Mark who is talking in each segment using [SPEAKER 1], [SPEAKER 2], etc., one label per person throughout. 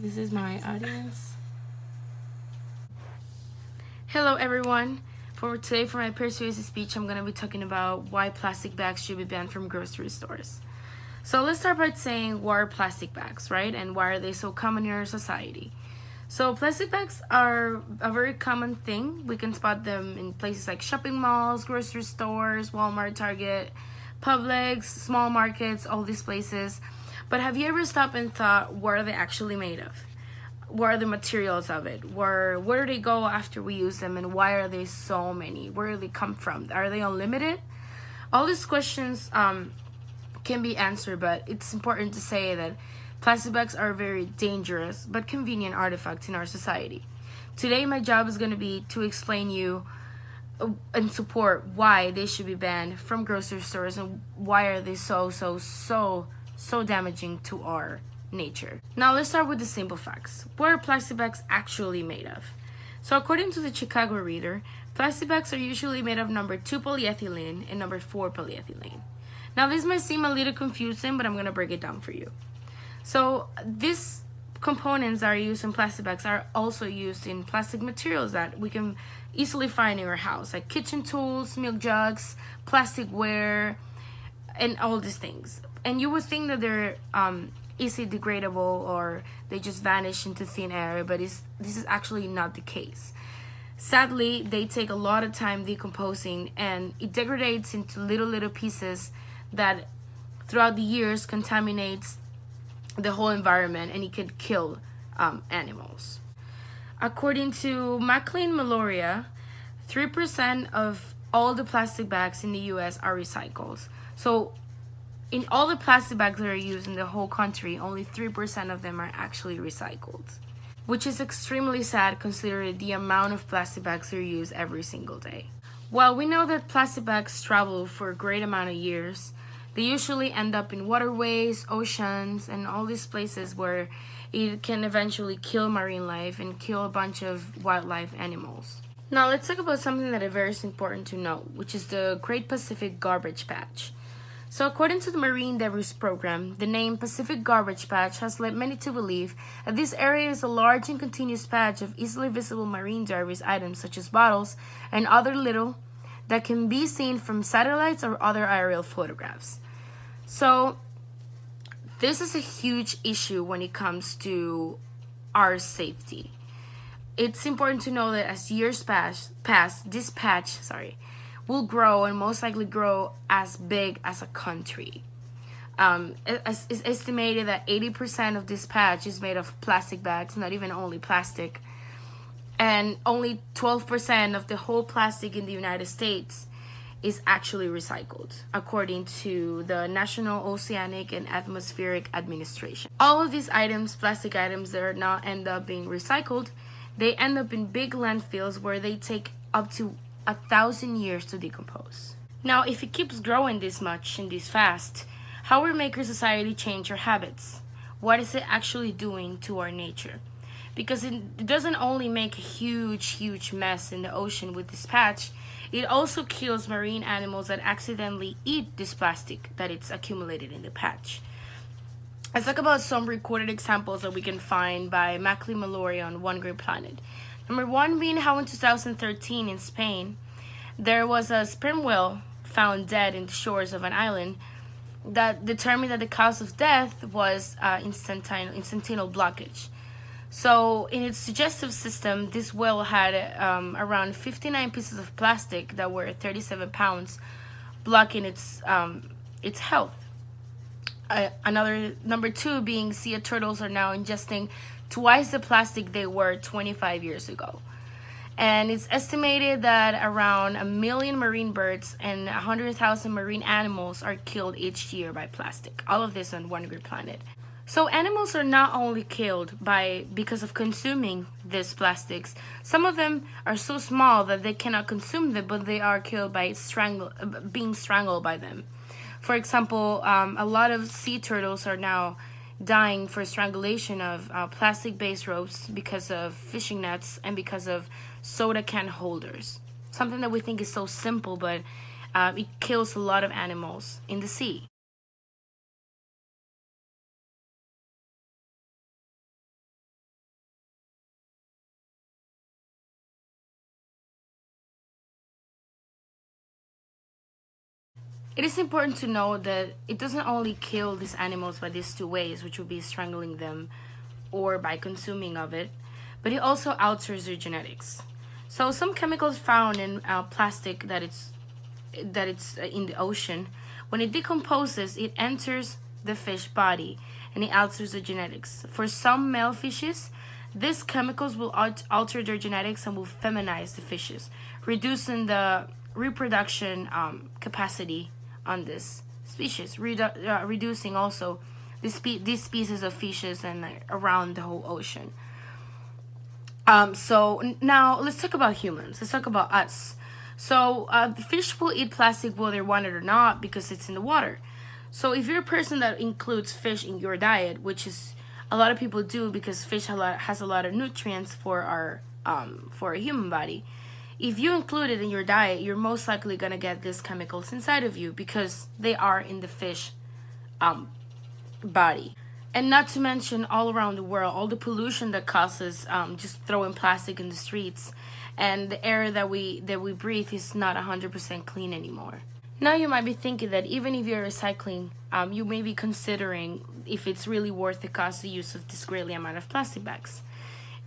[SPEAKER 1] This is my audience. Hello everyone. For today, for my persuasive speech, I'm going to be talking about why plastic bags should be banned from grocery stores. So let's start by saying, what are plastic bags, right? And why are they so common in our society? So plastic bags are a very common thing. We can spot them in places like shopping malls, grocery stores, Walmart, Target, Publix, small markets, all these places. But have you ever stopped and thought, what are they actually made of? What are the materials of it? Where do they go after we use them, and why are they so many? Where do they come from? Are they unlimited? All these questions can be answered, but it's important to say that plastic bags are very dangerous but convenient artifacts in our society. Today my job is going to be to explain you and support why they should be banned from grocery stores and why are they so damaging to our nature. Now let's start with the simple facts. What are plastic bags actually made of? So according to the Chicago Reader, plastic bags are usually made of number 2 polyethylene and number 4 polyethylene. Now this might seem a little confusing, but I'm going to break it down for you. So these components that are used in plastic bags are also used in plastic materials that we can easily find in our house, like kitchen tools, milk jugs, plastic ware, and all these things. And you would think that they're easily degradable or they just vanish into thin air, but this is actually not the case. Sadly, they take a lot of time decomposing, and it degrades into little pieces that throughout the years contaminates the whole environment, and it could kill animals. According to McLean Malaria, 3% of all the plastic bags in the US are recycled. So in all the plastic bags that are used in the whole country, only 3% of them are actually recycled, which is extremely sad considering the amount of plastic bags that are used every single day. While we know that plastic bags travel for a great amount of years, they usually end up in waterways, oceans, and all these places where it can eventually kill marine life and kill a bunch of wildlife animals. Now let's talk about something that is very important to know, which is the Great Pacific Garbage Patch. So according to the Marine Debris Program, the name Pacific Garbage Patch has led many to believe that this area is a large and continuous patch of easily visible marine debris items such as bottles and other little that can be seen from satellites or other aerial photographs. So this is a huge issue when it comes to our safety. It's important to know that as years pass, this patch will grow and most likely grow as big as a country. It's estimated that 80% of this patch is made of plastic bags, not even only plastic, and only 12% of the whole plastic in the United States is actually recycled, according to the National Oceanic and Atmospheric Administration. All of these items, plastic items that are not end up being recycled, they end up in big landfills where they take up to 1,000 years to decompose. Now, if it keeps growing this much and this fast, how will make our society change our habits? What is it actually doing to our nature? Because it doesn't only make a huge mess in the ocean with this patch, it also kills marine animals that accidentally eat this plastic that it's accumulated in the patch. Let's talk about some recorded examples that we can find by McLean Malaria on One Great Planet. Number 1 being how in 2013 in Spain, there was a sperm whale found dead in the shores of an island that determined that the cause of death was intestinal blockage. So in its digestive system, this whale had around 59 pieces of plastic that were 37 pounds, blocking its health. Another number 2 being sea turtles are now ingesting twice the plastic they were 25 years ago. And it's estimated that around 1 million marine birds and 100,000 marine animals are killed each year by plastic. All of this on One Great Planet. So animals are not only killed because of consuming these plastics. Some of them are so small that they cannot consume them, but they are killed by being strangled by them. For example, a lot of sea turtles are now dying for strangulation of plastic-based ropes because of fishing nets and because of soda can holders. Something that we think is so simple, but it kills a lot of animals in the sea. It is important to know that it doesn't only kill these animals by these two ways, which would be strangling them or by consuming of it, but it also alters their genetics. So some chemicals found in plastic that it's in the ocean, when it decomposes, it enters the fish body and it alters the genetics. For some male fishes, these chemicals will alter their genetics and will feminize the fishes, reducing the reproduction capacity on this species, reducing also these species of fishes and around the whole ocean. So now let's talk about humans. Let's talk about us. So the fish will eat plastic whether they want it or not because it's in the water. So if you're a person that includes fish in your diet, which is a lot of people do because fish has a lot of nutrients for a human body. If you include it in your diet, you're most likely gonna get these chemicals inside of you because they are in the fish body. And not to mention all around the world, all the pollution that causes just throwing plastic in the streets, and the air that we breathe is not 100% clean anymore. Now you might be thinking that even if you're recycling, you may be considering if it's really worth the cost the use of this greatly amount of plastic bags.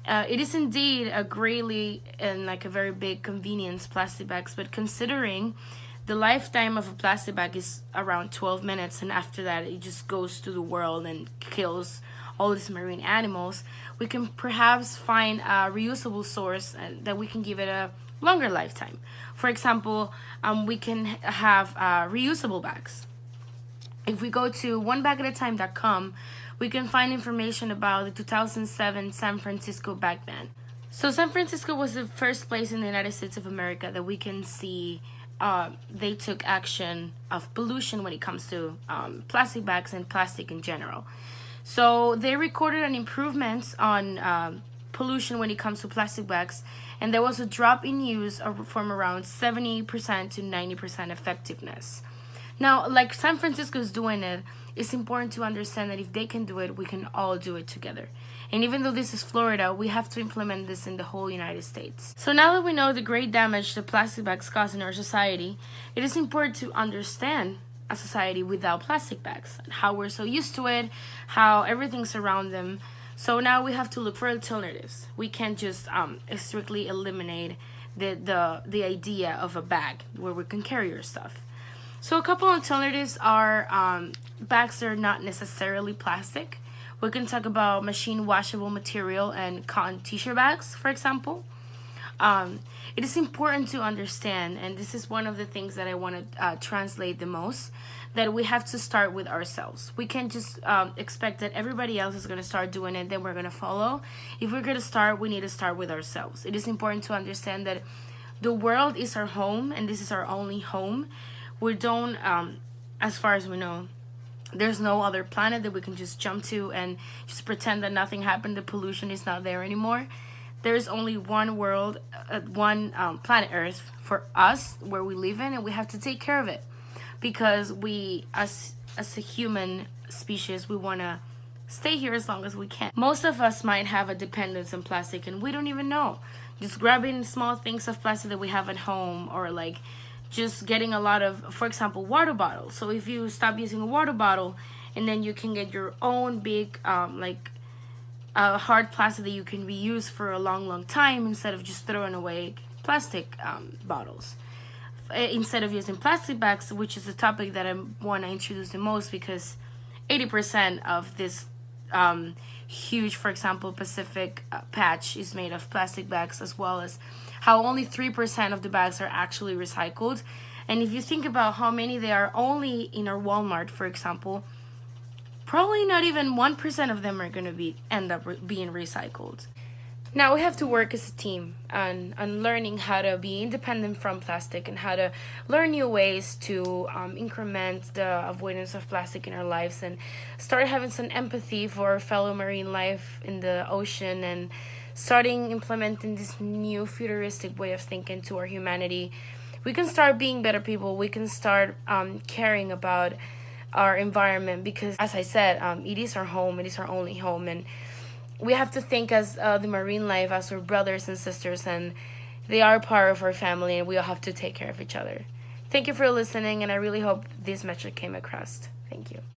[SPEAKER 1] It is indeed a greatly and like a very big convenience, plastic bags, but considering the lifetime of a plastic bag is around 12 minutes, and after that it just goes to the world and kills all these marine animals, we can perhaps find a reusable source that we can give it a longer lifetime. For example, we can have reusable bags. If we go to onebagatatime.com, we can find information about the 2007 San Francisco bag ban. So San Francisco was the first place in the United States of America that we can see they took action of pollution when it comes to plastic bags and plastic in general. So they recorded an improvement on pollution when it comes to plastic bags, and there was a drop in use from around 70% to 90% effectiveness. Now, like San Francisco is doing it, it's important to understand that if they can do it, we can all do it together. And even though this is Florida, we have to implement this in the whole United States. So now that we know the great damage that plastic bags cause in our society, it is important to understand a society without plastic bags, and how we're so used to it, how everything's around them. So now we have to look for alternatives. We can't just strictly eliminate the idea of a bag where we can carry our stuff. So a couple alternatives are bags that are not necessarily plastic. We can talk about machine washable material and cotton t-shirt bags, for example. It is important to understand, and this is one of the things that I want to translate the most, that we have to start with ourselves. We can't just expect that everybody else is going to start doing it, then we're going to follow. If we're going to start, we need to start with ourselves. It is important to understand that the world is our home, and this is our only home. We don't, as far as we know, there's no other planet that we can just jump to and just pretend that nothing happened. The pollution is not there anymore. There's only one world, one planet Earth for us where we live in, and we have to take care of it because we, as a human species, we want to stay here as long as we can. Most of us might have a dependence on plastic, and we don't even know. Just grabbing small things of plastic that we have at home, or like just getting a lot of, for example, water bottles. So if you stop using a water bottle, and then you can get your own big hard plastic that you can reuse for a long time, instead of just throwing away plastic bottles. Instead of using plastic bags, which is a topic that I want to introduce the most, because 80% of this huge, for example, Pacific patch is made of plastic bags, as well as how only 3% of the bags are actually recycled. And if you think about how many there are only in our Walmart, for example, probably not even 1% of them are going to end up being recycled. Now we have to work as a team on learning how to be independent from plastic, and how to learn new ways to increment the avoidance of plastic in our lives, and start having some empathy for our fellow marine life in the ocean, and starting implementing this new futuristic way of thinking to our humanity. We can start being better people. We can start caring about our environment, because as I said, it is our home, it is our only home, and we have to think as the marine life as our brothers and sisters, and they are part of our family, and we all have to take care of each other. Thank you for listening, and I really hope this message came across. Thank you.